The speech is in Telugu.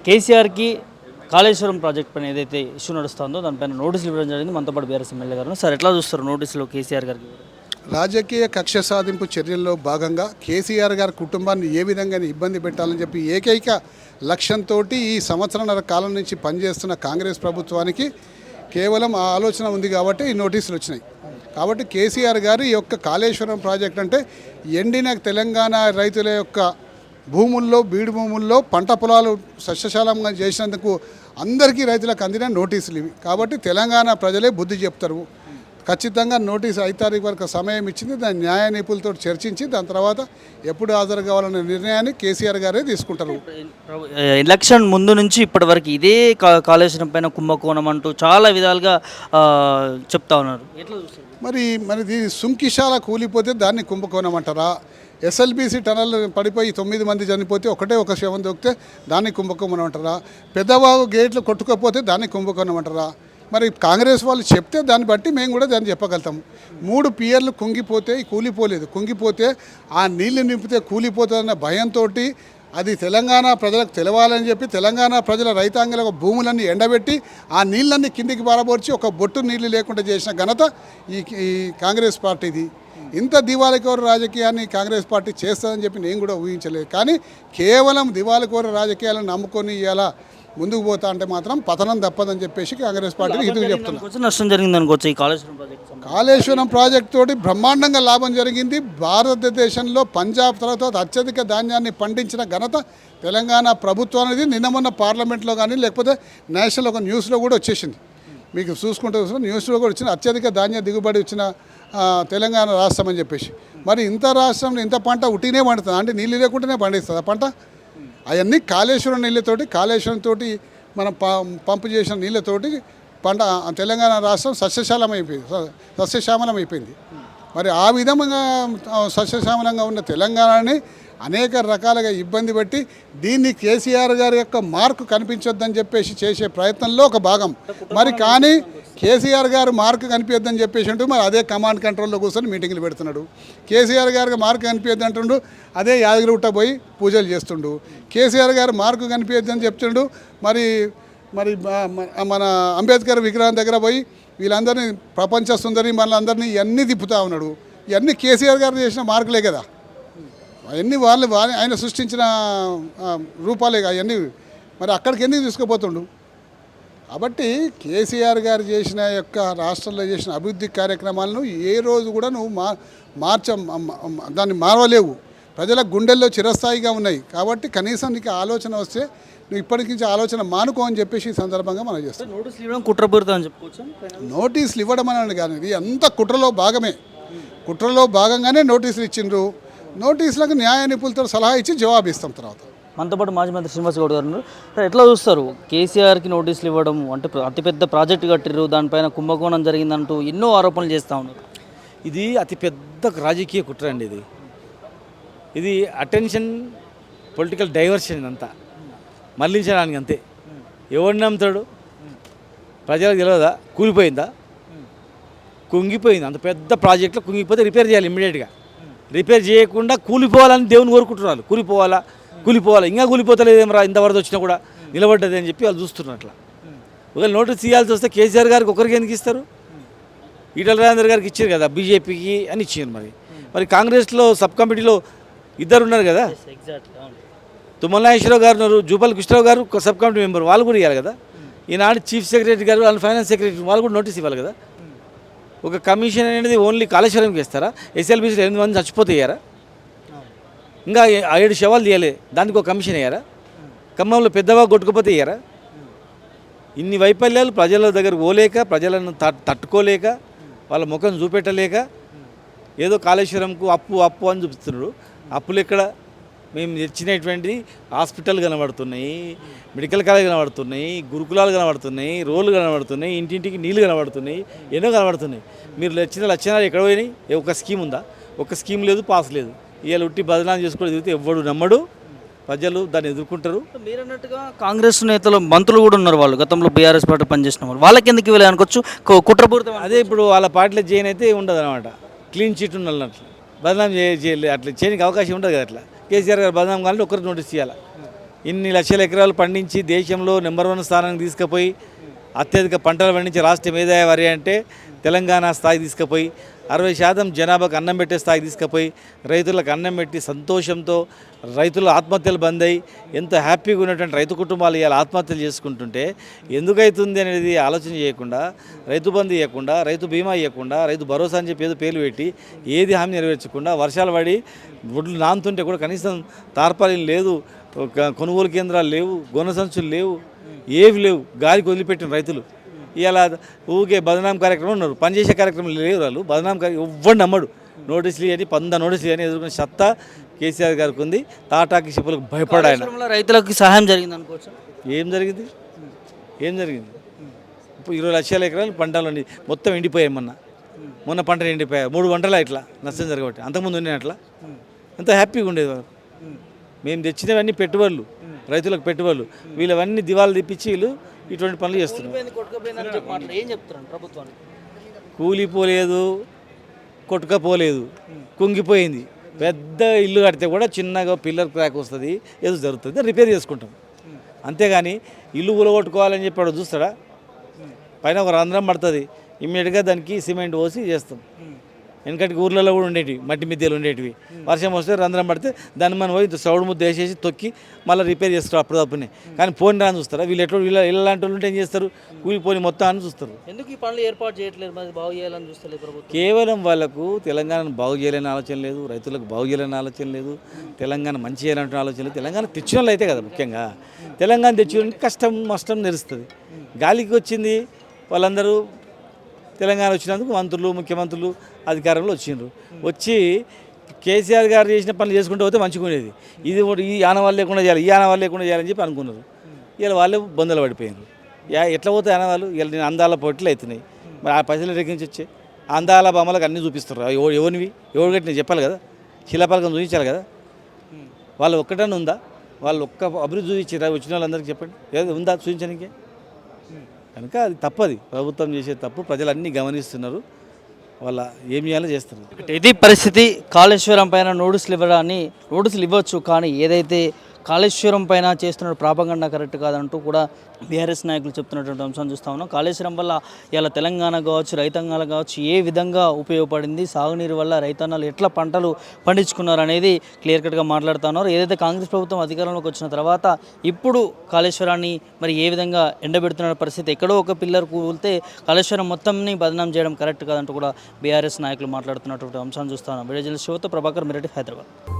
కేసీఆర్కి కాళేశ్వరం ప్రాజెక్ట్ పైన ఏదైతే ఇష్యూ నడుస్తుందో దానిపైన నోటీసులు ఇవ్వడం జరిగింది. మనతో పాటు బీఆర్ఎస్ ఎమ్మెల్యే గారు సార్ ఎట్లా చూస్తారు నోటీసులు కేసీఆర్ గారికి? రాజకీయ కక్ష సాధింపు చర్యల్లో భాగంగా కేసీఆర్ గారి కుటుంబాన్ని ఏ విధంగా ఇబ్బంది పెట్టాలని చెప్పి ఏకైక లక్ష్యంతో ఈ సంవత్సరాల కాలం నుంచి పనిచేస్తున్న కాంగ్రెస్ ప్రభుత్వానికి కేవలం ఆ ఆలోచన ఉంది కాబట్టి ఈ నోటీసులు వచ్చినాయి. కాబట్టి కేసీఆర్ గారు ఈ యొక్క కాళేశ్వరం ప్రాజెక్ట్ అంటే ఎండిన తెలంగాణ రైతుల యొక్క భూముల్లో బీడు భూముల్లో పంట పొలాలు సస్యశాలంగా చేసినందుకు అందరికీ రైతులకు అందిన నోటీసులు ఇవి. కాబట్టి తెలంగాణ ప్రజలే బుద్ధి చెప్తారు. ఖచ్చితంగా నోటీసు 5 తారీఖు వరకు సమయం ఇచ్చింది. దాని న్యాయ నిపుణులతో చర్చించి దాని తర్వాత ఎప్పుడు హాజరు కావాలనే నిర్ణయాన్ని కేసీఆర్ గారే తీసుకుంటారు. ఎలక్షన్ ముందు నుంచి ఇప్పటి వరకు ఇదే కాళేశ్వరం పైన కుంభకోణం అంటూ చాలా విధాలుగా చెప్తా ఉన్నారు. ఎట్లా చూస్తారు? మరి దీని సుంకిశాల కూలిపోతే దాన్ని కుంభకోణం అంటారా? ఎస్ఎల్బీసీ టనల్ పడిపోయి 9 మంది చనిపోతే ఒక శవం దొరికితే దాన్ని కుంభకోణం అంటారా? పెద్దవాగు గేట్లు కొట్టుకోపోతే దాన్ని కుంభకోణం అంటారా? మరి కాంగ్రెస్ వాళ్ళు చెప్తే దాన్ని బట్టి మేము కూడా దాన్ని చెప్పగలుగుతాము. 3 పియర్లు కుంగిపోతే కూలిపోలేదు. కుంగిపోతే ఆ నీళ్లు నింపితే కూలిపోతుందన్న భయంతో అది తెలంగాణ ప్రజలకు తెలవాలని చెప్పి తెలంగాణ ప్రజల రైతాంగాల భూములన్నీ ఎండబెట్టి ఆ నీళ్ళన్నీ కిందికి పారబోర్చి ఒక బొట్టు నీళ్లు లేకుండా చేసిన ఘనత ఈ కాంగ్రెస్ పార్టీది. ఇంత దివాళికోరు రాజకీయాన్ని కాంగ్రెస్ పార్టీ చేస్తుందని చెప్పి నేను కూడా ఊహించలేదు. కానీ కేవలం దివాళికోరు రాజకీయాలను నమ్ముకొని ఇలా ముందుకు పోతా అంటే మాత్రం పతనం తప్పదని చెప్పేసి కాంగ్రెస్ పార్టీ ఇది చెప్తున్నారు. నష్టం జరిగింది అనుకోవచ్చు ఈ కాళేశ్వరం ప్రాజెక్ట్ తోటి బ్రహ్మాండంగా లాభం జరిగింది. భారతదేశంలో పంజాబ్ తర్వాత అత్యధిక ధాన్యాన్ని పండించిన ఘనత తెలంగాణ ప్రభుత్వం అనేది నిన్న మొన్న పార్లమెంట్లో కానీ లేకపోతే నేషనల్ ఒక న్యూస్లో కూడా వచ్చేసింది. మీకు చూసుకుంటే న్యూస్లో కూడా వచ్చిన అత్యధిక ధాన్య దిగుబడి వచ్చిన తెలంగాణ రాష్ట్రం అని చెప్పేసి. మరి ఇంత రాష్ట్రంలో ఇంత పంట ఉట్టినే పండుతుంది అంటే నీళ్ళు లేకుండానే పండిస్తుంది ఆ పంట. అవన్నీ కాళేశ్వరం నీళ్ళతోటి కాళేశ్వరంతో మనం పంపు చేసిన నీళ్ళతోటి పంట తెలంగాణ రాష్ట్రం సస్యశ్యామలం అయిపోయింది. మరి ఆ విధంగా సస్యశ్యామలంగా ఉన్న తెలంగాణని అనేక రకాలుగా ఇబ్బంది పెట్టి దీన్ని కేసీఆర్ గారి యొక్క మార్కు కనిపించొద్దని చెప్పేసి చేసే ప్రయత్నంలో ఒక భాగం. మరి కానీ కేసీఆర్ గారు మార్కు కనిపించొద్దని చెప్పేసి అంటూ మరి అదే కమాండ్ కంట్రోల్లో కూర్చొని మీటింగ్లు పెడుతున్నాడు. కేసీఆర్ గారికి మార్కు కనిపించద్దు అంటుండు, అదే యాదగిరిగుట్ట పోయి పూజలు చేస్తుండు. కేసీఆర్ గారు మార్కు కనిపించద్దని చెప్తుండు, మరి మన అంబేద్కర్ విగ్రహం దగ్గర పోయి వీళ్ళందరినీ ప్రపంచ సుందరి మనలందరినీ ఇవన్నీ తిప్పుతూ ఉన్నాడు. ఇవన్నీ కేసీఆర్ గారు చేసిన మార్కులే కదా, అవన్నీ వాళ్ళు ఆయన సృష్టించిన రూపాలే అవన్నీ. మరి అక్కడికి ఎందుకు తీసుకుపోతుండు? కాబట్టి కేసీఆర్ గారు చేసిన యొక్క రాష్ట్రంలో చేసిన అభివృద్ధి కార్యక్రమాలను ఏ రోజు కూడా నువ్వు దాన్ని మారవలేవు. ప్రజల గుండెల్లో చిరస్థాయిగా ఉన్నాయి. కాబట్టి కనీసం నీకు ఆలోచన వస్తే నువ్వు ఇప్పటికి నుంచి ఆలోచన మానుకో అని చెప్పేసి ఈ సందర్భంగా మనం చేస్తాం. నోటీసులు ఇవ్వడం కుట్రపూరితం అని చెప్పుకోవచ్చు. నోటీసులు ఇవ్వడం అనేది కానీ ఇది అంత కుట్రలో భాగమే. కుట్రలో భాగంగానే నోటీసులు ఇచ్చిండ్రు. నోటీసులకు న్యాయ నిపుణులతో సలహా ఇచ్చి జవాబు ఇస్తాం. తర్వాత మనతో పాటు మాజీ మంత్రి శ్రీనివాస్ గౌడ్ గారు ఎట్లా చూస్తారు కేసీఆర్కి నోటీసులు ఇవ్వడం? అంటే అతిపెద్ద ప్రాజెక్టు కట్టిర్రు, దానిపైన కుంభకోణం జరిగిందంటూ ఎన్నో ఆరోపణలు చేస్తూ ఉన్నారు. ఇది అతిపెద్ద రాజకీయ కుట్ర అండి. ఇది అటెన్షన్ పొలిటికల్ డైవర్షన్ అంతా మళ్లించడానికి అంతే. ఎవరిని నమ్ముతాడు? ప్రజలకు తెలియదా? కూలిపోయిందా? కుంగిపోయింది. అంత పెద్ద ప్రాజెక్టులో కుంగిపోతే రిపేర్ చేయాలి ఇమ్మీడియట్గా. రిపేర్ చేయకుండా కూలిపోవాలని దేవుని కోరుకుంటున్నారు. కూలిపోవాలా ఇంకా కూలిపోతలేదేమరా ఇంత వరద వచ్చినా కూడా నిలబడ్డది అని చెప్పి వాళ్ళు చూస్తున్నారు. అట్లా ఒకవేళ నోటీస్ ఇవ్వాల్సి వస్తే కేసీఆర్ గారికి ఒకరికి ఎందుకు ఇస్తారు? ఈటల రాజేందర్ గారికి ఇచ్చారు కదా, బీజేపీకి అని ఇచ్చారు. మరి కాంగ్రెస్లో సబ్ కమిటీలో 2 ఉన్నారు కదా, తుమ్మల నాగేశ్వరరావు గారు ఉన్నారు, జూపల్లి కృష్ణరావు గారు సబ్ కమిటీ మెంబర్, వాళ్ళు కూడా ఇవ్వాలి కదా. ఈనాడు చీఫ్ సెక్రటరీ గారు వాళ్ళు ఫైనాన్స్ సెక్రటరీ వాళ్ళు కూడా నోటీస్ ఇవ్వాలి కదా. ఒక కమిషన్ అనేది ఓన్లీ కాళేశ్వరంకి ఇస్తారా? ఎస్ఎల్బీసీలో 8 మంది చచ్చిపోతే ఇయ్యారా? ఇంకా 7 శవాలు తీయాలి, దానికి ఒక కమిషన్ వేయారా? ఖమ్మంలో పెద్దవాగు కొట్టుకుపోతే ఇయ్యారా? ఇన్ని వైఫల్యాలు ప్రజల దగ్గర పోలేక, ప్రజలను తట్టుకోలేక, వాళ్ళ ముఖం చూపెట్టలేక ఏదో కాళేశ్వరంకు అప్పు అని చూపిస్తున్నాడు. అప్పులు ఎక్కడ? మేము తెచ్చినటువంటి హాస్పిటల్ కనబడుతున్నాయి, మెడికల్ కాలేజ్ కనబడుతున్నాయి, గురుకులాలు కనబడుతున్నాయి, రోడ్లు కనబడుతున్నాయి, ఇంటింటికి నీళ్ళు కనబడుతున్నాయి, ఎన్నో కనబడుతున్నాయి. మీరు వచ్చిన లక్షణాలు ఎక్కడ పోయినాయి? ఒక స్కీమ్ ఉందా? ఒక స్కీమ్ లేదు, పాస్ లేదు. ఇవాళ ఉట్టి బదనాలు చేసుకొని తిరిగితే ఎవ్వడు నమ్మడు, ప్రజలు దాన్ని ఎదుర్కొంటారు. మీరు అన్నట్టుగా కాంగ్రెస్ నేతలు మంత్రులు కూడా ఉన్నారు, వాళ్ళు గతంలో బీఆర్ఎస్ పార్టీ పనిచేసిన వాళ్ళు, వాళ్ళకి ఎందుకు ఇవ్వాలి అనుకోవచ్చు కుట్రపూరితం. అదే ఇప్పుడు వాళ్ళ పార్టీలో చేయని అయితే ఉండదు అనమాట. క్లీన్ చిట్ ఉన్నట్లు బదనాం చేయలేదు, అట్లా చేయడానికి అవకాశం ఉండదు కదా. అట్లా కేసీఆర్ గారు బదనాం కావాలంటే ఒకరికి నోటీస్ చేయాలి. ఇన్ని లక్షల ఎకరాలు పండించి దేశంలో నెంబర్ 1 స్థానానికి తీసుకుపోయి అత్యధిక పంటలు పండించే రాష్ట్రం ఏదైనా వరి అంటే తెలంగాణ స్థాయి తీసుకుపోయి 60% జనాభాకు అన్నం పెట్టే స్థాయికి తీసుకుపోయి రైతులకు అన్నం పెట్టి సంతోషంతో రైతుల ఆత్మహత్యలు బంద్ అయ్యి ఎంత హ్యాపీగా ఉన్నటువంటి రైతు కుటుంబాలు ఇవాళ ఆత్మహత్యలు చేసుకుంటుంటే ఎందుకైతుంది అనేది ఆలోచన చేయకుండా రైతు బంధు ఇవ్వకుండా రైతు బీమా ఇవ్వకుండా రైతు భరోసా అని చెప్పి ఏదో పేర్లు పెట్టి ఏది హామీ నెరవేర్చకుండా వర్షాలు పడి ఒడ్లు నానుతుంటే కూడా కనీసం తార్పాలిన్ లేదు, కొనుగోలు కేంద్రాలు లేవు, గొన సంచులు లేవు, ఏవి లేవు, గాలికి వదిలిపెట్టిన రైతులు ఇలా ఊకే బదనాం కార్యక్రమం ఉన్నారు. పనిచేసే కార్యక్రమం లేవు వాళ్ళు. బదనాం కార్యక్రమం ఎవ్వడు నమ్మడు. నోటీసులు అని 100 నోటీసులు అని ఎదుర్కొన్న సత్తా కేసీఆర్ గారికి ఉంది. తాటాకి చెప్పులకు భయపడ ఆయన. రైతులకు సహాయం జరిగింది అనుకోవచ్చు. ఏం జరిగింది? ఇప్పుడు 20 లక్షల ఎకరాలు పంటలు మొత్తం ఎండిపోయాయి. మొన్న పంటలు ఎండిపోయాయి. 3 పంటలు ఇట్లా నష్టం జరగబట్టి. అంతకుముందు ఉండే అట్లా ఎంత హ్యాపీగా ఉండేది వాళ్ళు. మేము తెచ్చినవన్నీ పెట్టుబడులు, రైతులకు పెట్టుబడులు. వీళ్ళవన్నీ దివాలు తెప్పించి వీళ్ళు ఇటువంటి పనులు చేస్తున్నారు. కూలిపోలేదు, కొట్టుకపోలేదు, కుంగిపోయింది. పెద్ద ఇల్లు కడితే కూడా చిన్నగా పిల్లర్ క్రాక్ వస్తుంది, ఏదో జరుగుతుంది, రిపేర్ చేసుకుంటాం. అంతేగాని ఇల్లు కూలగొట్టుకోవాలని చెప్పాడు చూస్తాడా? పైన ఒక రంధ్రం పడుతుంది, ఇమ్మీడియట్గా దానికి సిమెంట్ పోసి చేస్తాం. వెనకటికి ఊర్లలో కూడా ఉండేటివి, మట్టి మిద్దెలు ఉండేటివి. వర్షం వస్తే రంధ్రం పడితే దాన్ని మనం పోయి సౌడు ముద్ద వేసేసి తొక్కి మళ్ళీ రిపేర్ చేస్తారు అప్పుడప్పునే. కానీ పోని రాని చూస్తారా? వీళ్ళు ఇలాంటి వాళ్ళు ఉంటే ఏం చేస్తారు? కూలిపోని మొత్తం అని చూస్తారు. ఎందుకు ఈ పనులు ఏర్పాటు చేయట్లేదు, మరి బాగు చేయాలని చూస్తలేదు ప్రభుత్వం? కేవలం వాళ్ళకు తెలంగాణను బాగు చేయాలని ఆలోచన లేదు, రైతులకు బాగు చేయాలని ఆలోచన లేదు, తెలంగాణ మంచి చేయాలంటే ఆలోచన లేదు. తెలంగాణ తెచ్చిన వాళ్ళు అయితే కదా ముఖ్యంగా. తెలంగాణ తెచ్చిన కష్టం నష్టం తెలుస్తుంది. గాలికి వచ్చింది వాళ్ళందరూ తెలంగాణ వచ్చినందుకు మంత్రులు, ముఖ్యమంత్రులు అధికారంలో వచ్చిండ్రు. వచ్చి కేసీఆర్ గారు చేసిన పనులు చేసుకుంటూ పోతే మంచిగా ఉండేది. ఇది ఈ ఆనవాళ్ళు లేకుండా చేయాలి, ఈ ఆనవాళ్ళు లేకుండా చేయాలని చెప్పి అనుకున్నారు. ఇలా వాళ్ళే బొందలు పడిపోయారు. ఎట్లా పోతే ఆనవాళ్ళు? ఇలా నేను అందాల పొట్లు అవుతున్నాయి. మరి ఆ పైసలు రెగ్గించి వచ్చే అందాల బొమ్మలకు అన్నీ చూపిస్తారు. ఎవరివి ఎవరు కట్టిన చెప్పాలి కదా, శిలాపలకం చూపించాలి కదా. వాళ్ళు ఒక్కటనే ఉందా? వాళ్ళు ఒక్క అభివృద్ధి చూపించారు వచ్చిన వాళ్ళందరికీ చెప్పండి, ఏదో ఉందా చూపించడానికి? కనుక అది తప్పది, ప్రభుత్వం చేసే తప్పు. ప్రజలు అన్నీ గమనిస్తున్నారు, వాళ్ళ ఏం చేయాలో చేస్తారు. ఇది పరిస్థితి. కాళేశ్వరం పైన నోటీసులు ఇవ్వచ్చు, కానీ ఏదైతే కాళేశ్వరం పైన చేస్తున్న ప్రాపగండా కరెక్ట్ కాదంటూ కూడా బీఆర్ఎస్ నాయకులు చెప్తున్నటువంటి అంశాన్ని చూస్తా ఉన్నాం. కాళేశ్వరం వల్ల ఇలా తెలంగాణ కావచ్చు, రైతాంగాలు కావచ్చు ఏ విధంగా ఉపయోగపడింది, సాగునీరు వల్ల రైతన్నలు ఎట్లా పంటలు పండించుకున్నారు అనేది క్లియర్ కట్గా మాట్లాడుతూ ఉన్నారు. ఏదైతే కాంగ్రెస్ ప్రభుత్వం అధికారంలోకి వచ్చిన తర్వాత ఇప్పుడు కాళేశ్వరాన్ని మరి ఏ విధంగా ఎండబెడుతున్న పరిస్థితి, ఎక్కడో ఒక పిల్లర్ కూలితే కాళేశ్వరం మొత్తంని బదనాం చేయడం కరెక్ట్ కాదంటూ కూడా బీఆర్ఎస్ నాయకులు మాట్లాడుతున్నటువంటి అంశాన్ని చూస్తా ఉన్నాం. వీడియో జర్నలిస్ట్ శివతో ప్రభాకర్, మిరెడ్డి, హైదరాబాద్.